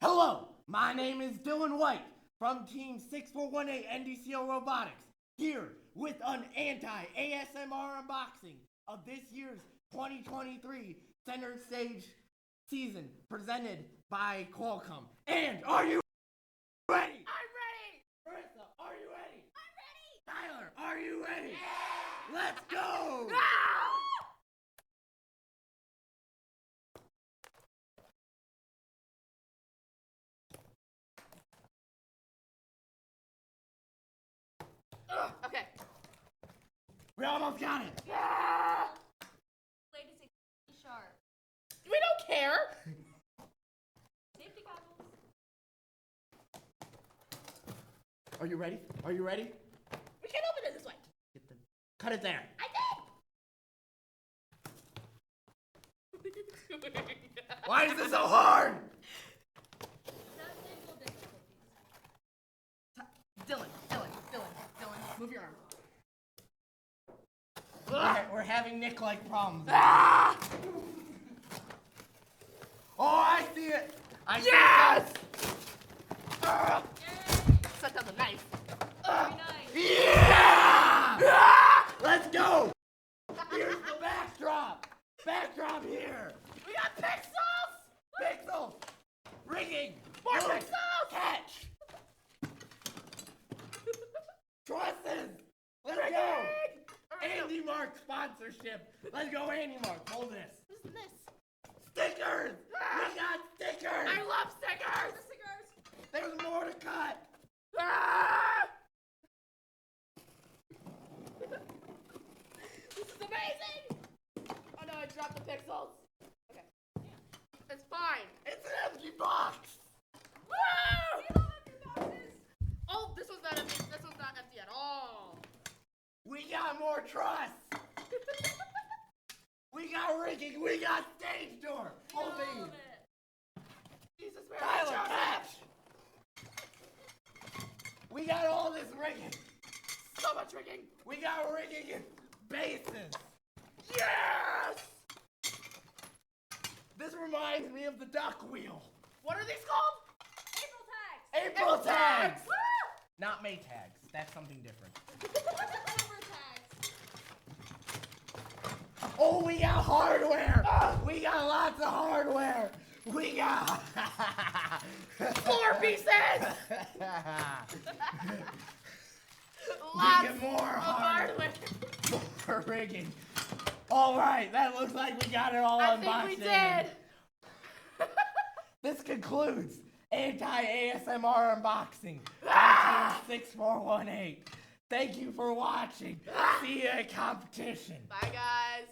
Hello, my name is Dylan White from Team 6418 NDCO Robotics, here with an anti-ASMR unboxing of this year's 2023 Center Stage season presented by Qualcomm. And are you ready? I'm ready! Marissa, are you ready? I'm ready! Tyler, are you ready? Yeah! Let's go! No! Okay. We almost got it! Yeah! Latest extremely sharp. We don't care! Safety goggles. Are you ready? Are you ready? We can't open it this way. Cut it there. I did! Why is this so hard? Technical difficulties. Dylan, move your arm. We're having Nick-like problems. Ah! Oh, I see it! I see Yes! it! Set down the knife. Very nice. Yeah! Ah! Let's go! Here's the backdrop! Backdrop here! We got pixels! Pixels! Rigging! More Look! pixels! Catch! Trusses! Let's Rigging! go! Alright, Andy Mark sponsorship! Let's go, Andy Mark! Hold this! What is this? Stickers! Ah! We got stickers! I love stickers! Stickers. There's more to cut! Ah! This is amazing! Oh no, I dropped the pixels. Okay. It's fine. It's an empty box! Woo! We love empty boxes. Oh, this was not empty. This was not empty at all. We got more truss! We got rigging! We got stage door! Hold Love these! it. Jesus, Mary, Tyler, Joseph. catch! We got all this rigging! So much rigging. We got rigging and bases! Yes! This reminds me of the duck wheel! What are these called? April tags. April tags! Woo! Not May tags. That's something different. October tags. Oh, we got hardware! We got lots of hardware! We got... 4 pieces! We Lots get more of hardware! hardware. More rigging. Alright, that looks like we got it all I unboxed. think we did. This concludes anti-ASMR unboxing Ah! on Team 6418. Thank you for watching. See you at competition. Bye, guys.